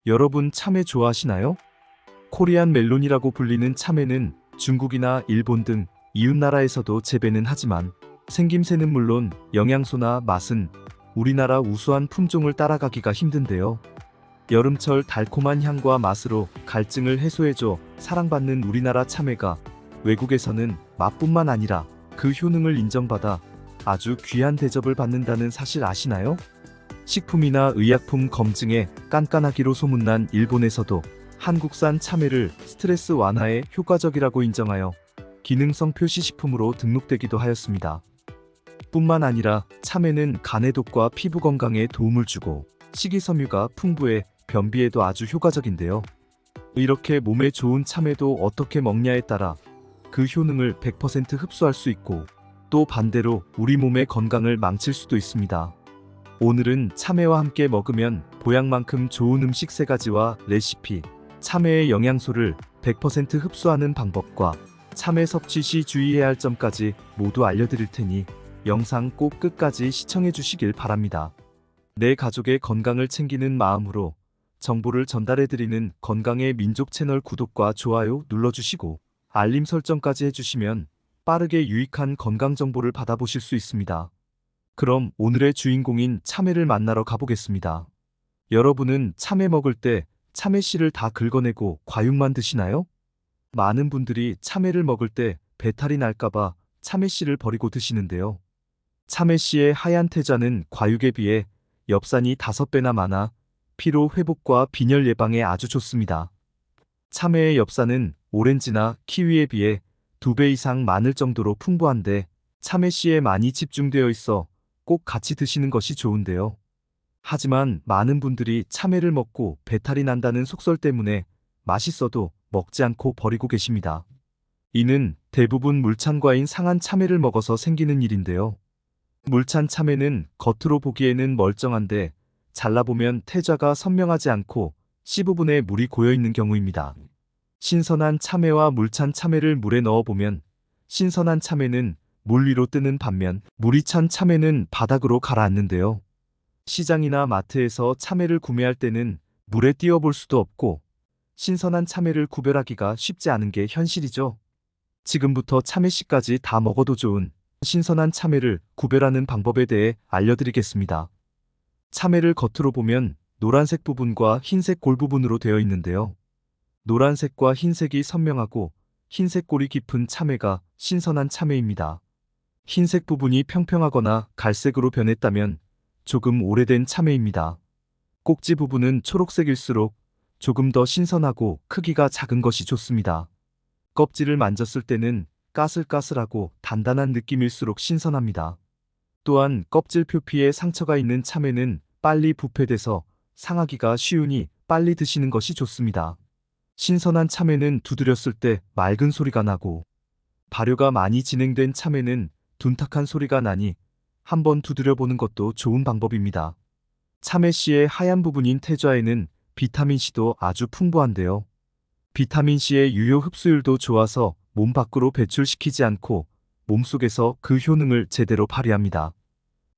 여러분 참외 좋아하시나요? 코리안 멜론이라고 불리는 참외는 중국이나 일본 등 이웃나라에서도 재배는 하지만 생김새는 물론 영양소나 맛은 우리나라 우수한 품종을 따라가기가 힘든데요. 여름철 달콤한 향과 맛으로 갈증을 해소해줘 사랑받는 우리나라 참외가 외국에서는 맛뿐만 아니라 그 효능을 인정받아 아주 귀한 대접을 받는다는 사실 아시나요? 식품이나 의약품 검증에 깐깐하기로 소문난 일본에서도 한국산 참외를 스트레스 완화에 효과적이라고 인정하여 기능성 표시식품으로 등록되기도 하였습니다. 뿐만 아니라 참외는 간해독과 피부 건강에 도움을 주고 식이섬유가 풍부해 변비에도 아주 효과적인데요. 이렇게 몸에 좋은 참외도 어떻게 먹냐에 따라 그 효능을 100% 흡수할 수 있고 또 반대로 우리 몸의 건강을 망칠 수도 있습니다. 오늘은 참외와 함께 먹으면 보약만큼 좋은 음식 3가지와 레시피, 참외의 영양소를 100% 흡수하는 방법과 참외 섭취 시 주의해야 할 점까지 모두 알려드릴 테니 영상 꼭 끝까지 시청해 주시길 바랍니다. 내 가족의 건강을 챙기는 마음으로 정보를 전달해드리는 건강의 민족 채널 구독과 좋아요 눌러주시고 알림 설정까지 해주시면 빠르게 유익한 건강 정보를 받아보실 수 있습니다. 그럼 오늘의 주인공인 참외를 만나러 가보겠습니다. 여러분은 참외 먹을 때 참외 씨를 다 긁어내고 과육만 드시나요? 많은 분들이 참외를 먹을 때 배탈이 날까봐 참외 씨를 버리고 드시는데요. 참외 씨의 하얀 태자는 과육에 비해 엽산이 5배나 많아 피로 회복과 빈혈 예방에 아주 좋습니다. 참외의 엽산은 오렌지나 키위에 비해 2배 이상 많을 정도로 풍부한데 참외 씨에 많이 집중되어 있어 꼭 같이 드시는 것이 좋은데요. 하지만 많은 분들이 참외를 먹고 배탈이 난다는 속설 때문에 맛있어도 먹지 않고 버리고 계십니다. 이는 대부분 물찬과인 상한 참외를 먹어서 생기는 일인데요. 물찬 참외는 겉으로 보기에는 멀쩡한데 잘라보면 태자가 선명하지 않고 씨 부분에 물이 고여있는 경우입니다. 신선한 참외와 물찬 참외를 물에 넣어보면 신선한 참외는 물 위로 뜨는 반면 물이 찬 참외는 바닥으로 가라앉는데요. 시장이나 마트에서 참외를 구매할 때는 물에 띄워볼 수도 없고 신선한 참외를 구별하기가 쉽지 않은 게 현실이죠. 지금부터 참외씨까지 다 먹어도 좋은 신선한 참외를 구별하는 방법에 대해 알려드리겠습니다. 참외를 겉으로 보면 노란색 부분과 흰색 골 부분으로 되어 있는데요. 노란색과 흰색이 선명하고 흰색 골이 깊은 참외가 신선한 참외입니다. 흰색 부분이 평평하거나 갈색으로 변했다면 조금 오래된 참외입니다. 꼭지 부분은 초록색일수록 조금 더 신선하고 크기가 작은 것이 좋습니다. 껍질을 만졌을 때는 까슬까슬하고 단단한 느낌일수록 신선합니다. 또한 껍질 표피에 상처가 있는 참외는 빨리 부패돼서 상하기가 쉬우니 빨리 드시는 것이 좋습니다. 신선한 참외는 두드렸을 때 맑은 소리가 나고 발효가 많이 진행된 참외는 둔탁한 소리가 나니 한번 두드려보는 것도 좋은 방법입니다. 참외씨의 하얀 부분인 태좌에는 비타민C도 아주 풍부한데요. 비타민C의 유효 흡수율도 좋아서 몸 밖으로 배출시키지 않고 몸속에서 그 효능을 제대로 발휘합니다.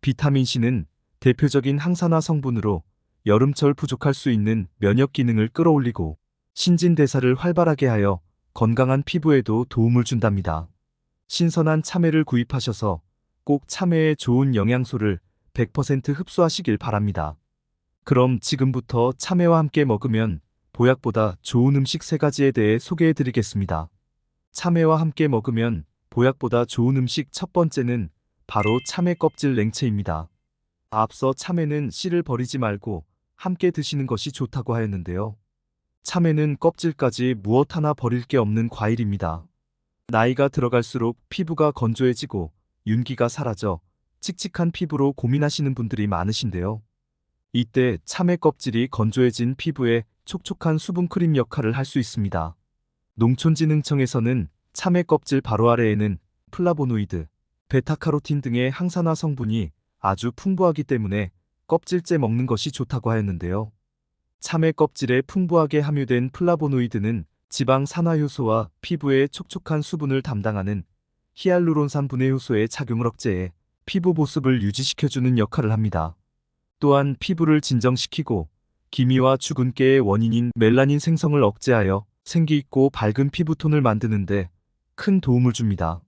비타민C는 대표적인 항산화 성분으로 여름철 부족할 수 있는 면역 기능을 끌어올리고 신진대사를 활발하게 하여 건강한 피부에도 도움을 준답니다. 신선한 참외를 구입하셔서 꼭 참외의 좋은 영양소를 100% 흡수하시길 바랍니다. 그럼 지금부터 참외와 함께 먹으면 보약보다 좋은 음식 3가지에 대해 소개해 드리겠습니다. 참외와 함께 먹으면 보약보다 좋은 음식 첫 번째는 바로 참외 껍질 냉채입니다. 앞서 참외는 씨를 버리지 말고 함께 드시는 것이 좋다고 하였는데요. 참외는 껍질까지 무엇 하나 버릴 게 없는 과일입니다. 나이가 들어갈수록 피부가 건조해지고 윤기가 사라져 칙칙한 피부로 고민하시는 분들이 많으신데요. 이때 참외 껍질이 건조해진 피부에 촉촉한 수분 크림 역할을 할 수 있습니다. 농촌진흥청에서는 참외 껍질 바로 아래에는 플라보노이드, 베타카로틴 등의 항산화 성분이 아주 풍부하기 때문에 껍질째 먹는 것이 좋다고 하였는데요. 참외 껍질에 풍부하게 함유된 플라보노이드는 지방 산화 효소와 피부의 촉촉한 수분을 담당하는 히알루론산 분해 효소의 작용을 억제해 피부 보습을 유지시켜주는 역할을 합니다. 또한 피부를 진정시키고 기미와 주근깨의 원인인 멜라닌 생성을 억제하여 생기 있고 밝은 피부톤을 만드는데 큰 도움을 줍니다.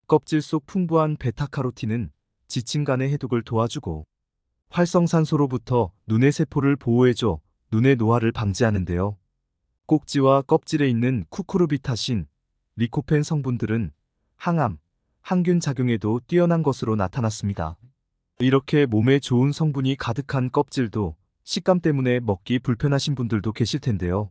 껍질 속 풍부한 베타카로틴은 지층간의 해독을 도와주고 활성산소로부터 눈의 세포를 보호해줘 눈의 노화를 방지하는데요. 꼭지와 껍질에 있는 쿠쿠르비타신, 리코펜 성분들은 항암, 항균 작용에도 뛰어난 것으로 나타났습니다. 이렇게 몸에 좋은 성분이 가득한 껍질도 식감 때문에 먹기 불편하신 분들도 계실 텐데요.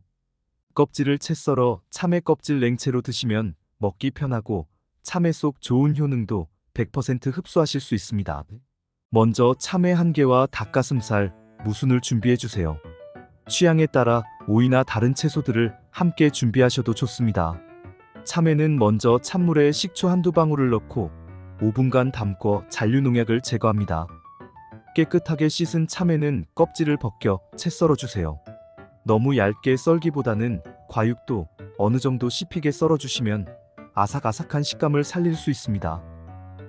껍질을 채 썰어 참외 껍질 냉채로 드시면 먹기 편하고 참외 속 좋은 효능도 100% 흡수하실 수 있습니다. 먼저 참외 한 개와 닭가슴살, 무순을 준비해 주세요. 취향에 따라 오이나 다른 채소들을 함께 준비하셔도 좋습니다. 참외는 먼저 찬물에 식초 한두 방울을 넣고 5분간 담궈 잔류 농약을 제거합니다. 깨끗하게 씻은 참외는 껍질을 벗겨 채 썰어주세요. 너무 얇게 썰기보다는 과육도 어느 정도 씹히게 썰어주시면 아삭아삭한 식감을 살릴 수 있습니다.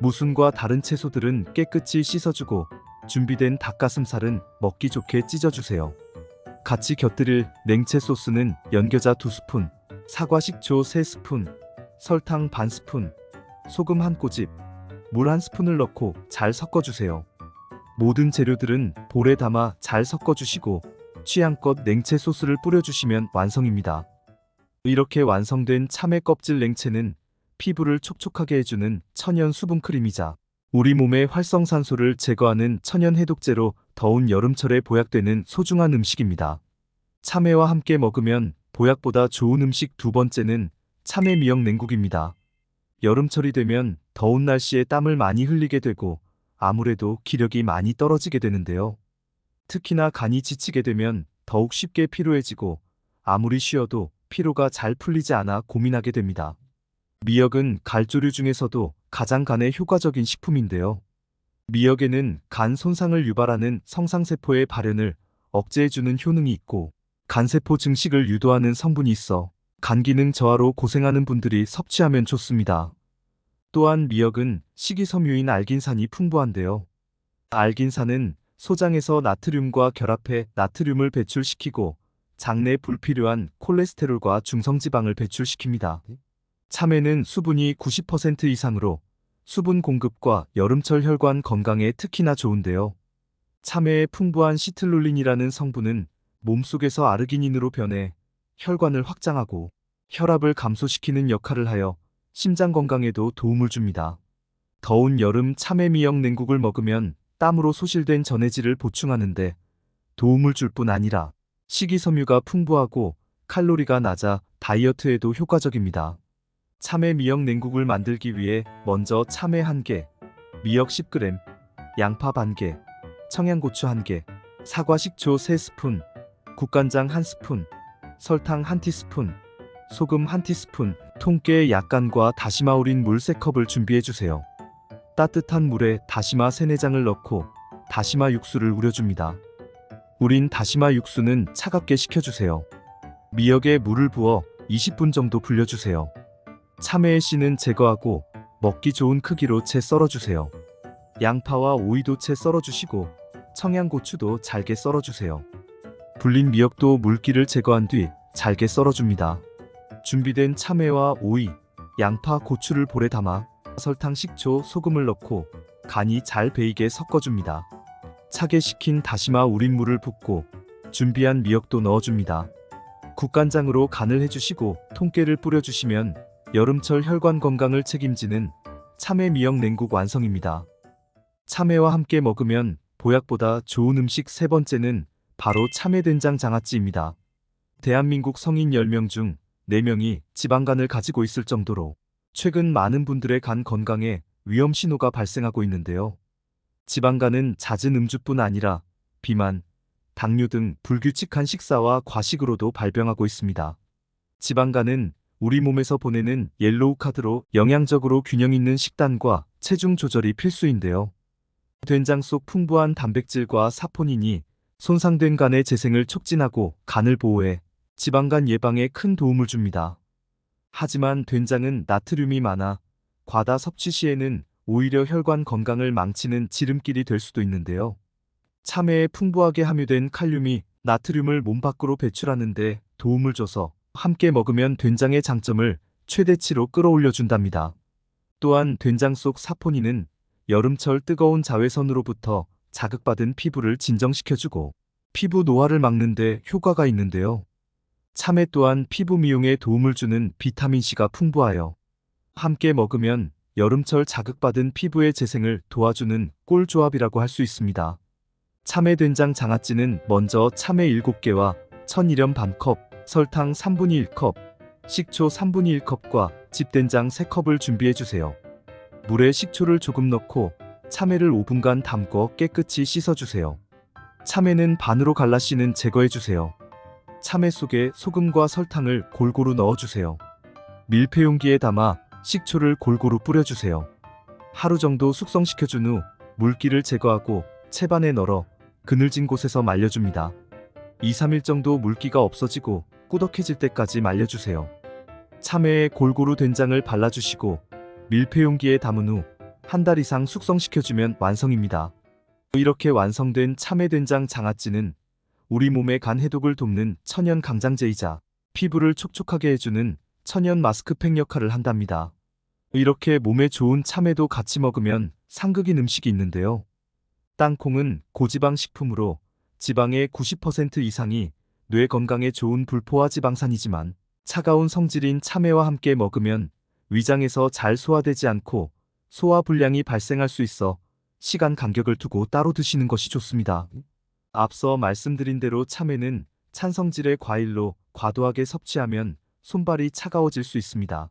무순과 다른 채소들은 깨끗이 씻어주고 준비된 닭가슴살은 먹기 좋게 찢어주세요. 같이 곁들일 냉채 소스는 연겨자 2스푼, 사과 식초 3스푼, 설탕 반 스푼, 소금 한 꼬집, 물 한 스푼을 넣고 잘 섞어주세요. 모든 재료들은 볼에 담아 잘 섞어주시고 취향껏 냉채 소스를 뿌려주시면 완성입니다. 이렇게 완성된 참외 껍질 냉채는 피부를 촉촉하게 해주는 천연 수분 크림이자 우리 몸의 활성산소를 제거하는 천연 해독제로 더운 여름철에 보약되는 소중한 음식입니다. 참외와 함께 먹으면 보약보다 좋은 음식 두 번째는 참외 미역 냉국입니다. 여름철이 되면 더운 날씨에 땀을 많이 흘리게 되고 아무래도 기력이 많이 떨어지게 되는데요. 특히나 간이 지치게 되면 더욱 쉽게 피로해지고 아무리 쉬어도 피로가 잘 풀리지 않아 고민하게 됩니다. 미역은 갈조류 중에서도 가장 간에 효과적인 식품인데요. 미역에는 간 손상을 유발하는 성상세포의 발현을 억제해주는 효능이 있고 간세포 증식을 유도하는 성분이 있어 간 기능 저하로 고생하는 분들이 섭취하면 좋습니다. 또한 미역은 식이섬유인 알긴산이 풍부한데요. 알긴산은 소장에서 나트륨과 결합해 나트륨을 배출시키고 장내 불필요한 콜레스테롤과 중성지방을 배출시킵니다. 참외는 수분이 90% 이상으로 수분 공급과 여름철 혈관 건강에 특히나 좋은데요. 참외의 풍부한 시틀룰린이라는 성분은 몸속에서 아르기닌으로 변해 혈관을 확장하고 혈압을 감소시키는 역할을 하여 심장 건강에도 도움을 줍니다. 더운 여름 참외 미역 냉국을 먹으면 땀으로 소실된 전해질을 보충하는데 도움을 줄 뿐 아니라 식이섬유가 풍부하고 칼로리가 낮아 다이어트에도 효과적입니다. 참외 미역 냉국을 만들기 위해 먼저 참외 1개, 미역 10g, 양파 반개, 청양고추 1개, 사과 식초 3스푼, 국간장 1스푼, 설탕 1티스푼, 소금 1티스푼, 통깨 약간과 다시마 우린 물 3컵을 준비해주세요. 따뜻한 물에 다시마 3-4장을 넣고 다시마 육수를 우려줍니다. 우린 다시마 육수는 차갑게 식혀주세요. 미역에 물을 부어 20분 정도 불려주세요. 참외의 씨는 제거하고 먹기 좋은 크기로 채 썰어주세요. 양파와 오이도 채 썰어주시고 청양고추도 잘게 썰어주세요. 불린 미역도 물기를 제거한 뒤 잘게 썰어줍니다. 준비된 참외와 오이, 양파, 고추를 볼에 담아 설탕, 식초, 소금을 넣고 간이 잘 배이게 섞어줍니다. 차게 식힌 다시마 우린 물을 붓고 준비한 미역도 넣어줍니다. 국간장으로 간을 해주시고 통깨를 뿌려주시면 여름철 혈관 건강을 책임지는 참외 미역 냉국 완성입니다. 참외와 함께 먹으면 보약보다 좋은 음식 세 번째는 바로 참외된장 장아찌입니다. 대한민국 성인 10명 중 4명이 지방간을 가지고 있을 정도로 최근 많은 분들의 간 건강에 위험 신호가 발생하고 있는데요. 지방간은 잦은 음주뿐 아니라 비만, 당뇨 등 불규칙한 식사와 과식으로도 발병하고 있습니다. 지방간은 우리 몸에서 보내는 옐로우 카드로 영양적으로 균형 있는 식단과 체중 조절이 필수인데요. 된장 속 풍부한 단백질과 사포닌이 손상된 간의 재생을 촉진하고 간을 보호해 지방간 예방에 큰 도움을 줍니다. 하지만 된장은 나트륨이 많아 과다 섭취 시에는 오히려 혈관 건강을 망치는 지름길이 될 수도 있는데요. 참외에 풍부하게 함유된 칼륨이 나트륨을 몸 밖으로 배출하는 데 도움을 줘서 함께 먹으면 된장의 장점을 최대치로 끌어올려 준답니다. 또한 된장 속 사포닌은 여름철 뜨거운 자외선으로부터 자극받은 피부를 진정시켜주고 피부 노화를 막는 데 효과가 있는데요. 참외 또한 피부 미용에 도움을 주는 비타민C가 풍부하여 함께 먹으면 여름철 자극받은 피부의 재생을 도와주는 꿀조합이라고 할 수 있습니다. 참외 된장 장아찌는 먼저 참외 7개와 천일염 반컵, 설탕 3분의 1컵, 식초 3분의 1컵과 집된장 3컵을 준비해주세요. 물에 식초를 조금 넣고 참외를 5분간 담궈 깨끗이 씻어주세요. 참외는 반으로 갈라 씨는 제거해주세요. 참외 속에 소금과 설탕을 골고루 넣어주세요. 밀폐용기에 담아 식초를 골고루 뿌려주세요. 하루 정도 숙성시켜준 후 물기를 제거하고 채반에 널어 그늘진 곳에서 말려줍니다. 2-3일 정도 물기가 없어지고 꾸덕해질 때까지 말려주세요. 참외에 골고루 된장을 발라주시고 밀폐용기에 담은 후 한 달 이상 숙성시켜주면 완성입니다. 이렇게 완성된 참외된장 장아찌는 우리 몸의 간 해독을 돕는 천연 강장제이자 피부를 촉촉하게 해주는 천연 마스크팩 역할을 한답니다. 이렇게 몸에 좋은 참외도 같이 먹으면 상극인 음식이 있는데요. 땅콩은 고지방 식품으로 지방의 90% 이상이 뇌 건강에 좋은 불포화 지방산이지만 차가운 성질인 참외와 함께 먹으면 위장에서 잘 소화되지 않고 소화불량이 발생할 수 있어 시간 간격을 두고 따로 드시는 것이 좋습니다. 앞서 말씀드린 대로 참외는 찬성질의 과일로 과도하게 섭취하면 손발이 차가워질 수 있습니다.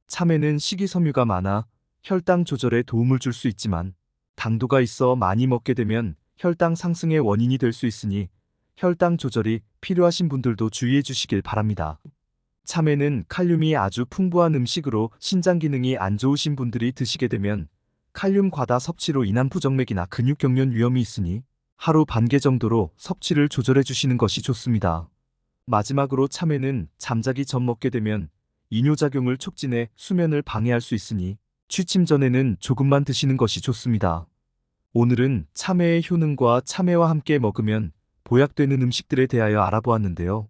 참외는 식이섬유가 많아 혈당 조절에 도움을 줄 수 있지만 당도가 있어 많이 먹게 되면 혈당 상승의 원인이 될 수 있으니 혈당 조절이 필요하신 분들도 주의해 주시길 바랍니다. 참외는 칼륨이 아주 풍부한 음식으로 신장 기능이 안 좋으신 분들이 드시게 되면 칼륨 과다 섭취로 인한 부정맥이나 근육 경련 위험이 있으니 하루 반 개 정도로 섭취를 조절해 주시는 것이 좋습니다. 마지막으로 참외는 잠자기 전 먹게 되면 이뇨작용을 촉진해 수면을 방해할 수 있으니 취침 전에는 조금만 드시는 것이 좋습니다. 오늘은 참외의 효능과 참외와 함께 먹으면 보약되는 음식들에 대하여 알아보았는데요.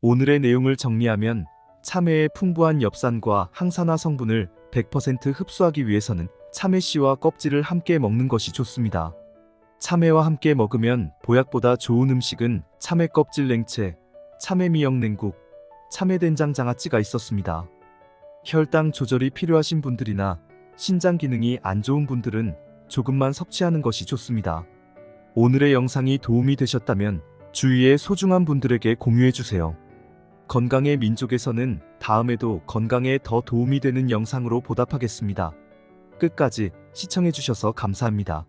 오늘의 내용을 정리하면 참외의 풍부한 엽산과 항산화 성분을 100% 흡수하기 위해서는 참외씨와 껍질을 함께 먹는 것이 좋습니다. 참외와 함께 먹으면 보약보다 좋은 음식은 참외 껍질 냉채, 참외 미역 냉국, 참외 된장 장아찌가 있었습니다. 혈당 조절이 필요하신 분들이나 신장 기능이 안 좋은 분들은 조금만 섭취하는 것이 좋습니다. 오늘의 영상이 도움이 되셨다면 주위의 소중한 분들에게 공유해주세요. 건강의 민족에서는 다음에도 건강에 더 도움이 되는 영상으로 보답하겠습니다. 끝까지 시청해주셔서 감사합니다.